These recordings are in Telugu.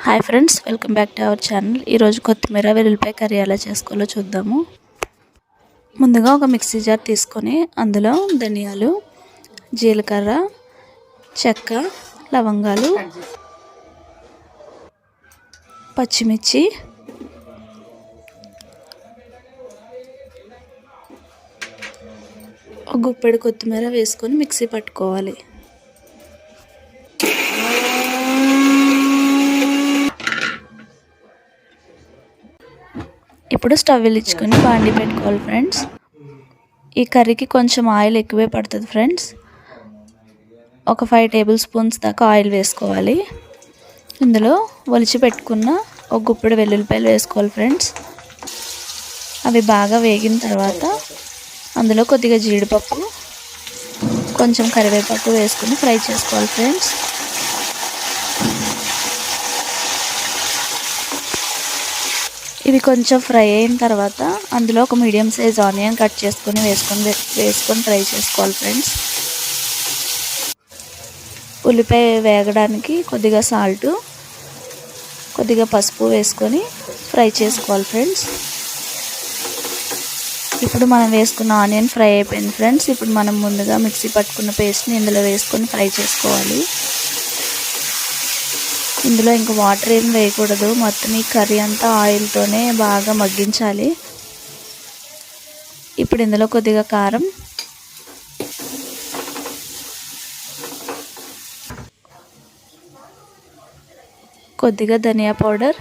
Hi friends, welcome back to our channel. ఈరోజు కొత్తిమీర వెల్లుల్లిపాయ కర్రీ ఎలా చేసుకోవాలో చూద్దాము. ముందుగా ఒక మిక్సీ జార్ తీసుకొని అందులో ధనియాలు, జీలకర్ర, చెక్క, లవంగాలు, పచ్చిమిర్చి, ఒక గుప్పెడు కొత్తిమీర వేసుకొని మిక్సీ పట్టుకోవాలి. ఇప్పుడు స్టవ్ వెలిగించుకొని బాండి పెట్టుకోవాలి ఫ్రెండ్స్. ఈ కర్రీకి కొంచెం ఆయిల్ ఎక్కువే పడుతుంది ఫ్రెండ్స్. ఒక 5 టేబుల్ స్పూన్స్ దాకా ఆయిల్ వేసుకోవాలి. ఇందులో ఒలిచి పెట్టుకున్న ఒక గుప్పెడు వెల్లుల్లిపాయలు వేసుకోవాలి ఫ్రెండ్స్. అవి బాగా వేగిన తర్వాత అందులో కొద్దిగా జీడిపప్పు, కొంచెం కరివేపాకు వేసుకొని ఫ్రై చేసుకోవాలి ఫ్రెండ్స్. ఇవి కొంచెం ఫ్రై అయిన తర్వాత అందులో ఒక మీడియం సైజ్ ఆనియన్ కట్ చేసుకొని వేసుకొని ఫ్రై చేసుకోవాలి ఫ్రెండ్స్. ఉల్లిపాయ వేగడానికి కొద్దిగా సాల్ట్, కొద్దిగా పసుపు వేసుకొని ఫ్రై చేసుకోవాలి ఫ్రెండ్స్. ఇప్పుడు మనం వేసుకున్న ఆనియన్ ఫ్రై అయిపోయింది ఫ్రెండ్స్. ఇప్పుడు మనం ముందుగా మిక్సీ పట్టుకున్న పేస్ట్ని ఇందులో వేసుకొని ఫ్రై చేసుకోవాలి. ఇందులో ఇంకా వాటర్ ఏం వేయకూడదు. మొత్తం ఈ కర్రీ అంతా ఆయిల్తోనే బాగా మగ్గించాలి. ఇప్పుడు ఇందులో కొద్దిగా కారం, కొద్దిగా ధనియా పౌడర్,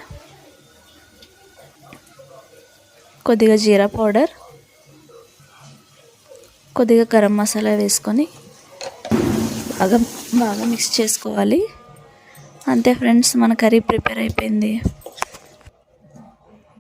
కొద్దిగా జీరా పౌడర్, కొద్దిగా గరం మసాలా వేసుకొని బాగా మిక్స్ చేసుకోవాలి. అంతే ఫ్రెండ్స్, మన కర్రీ ప్రిపేర్ అయిపోయింది.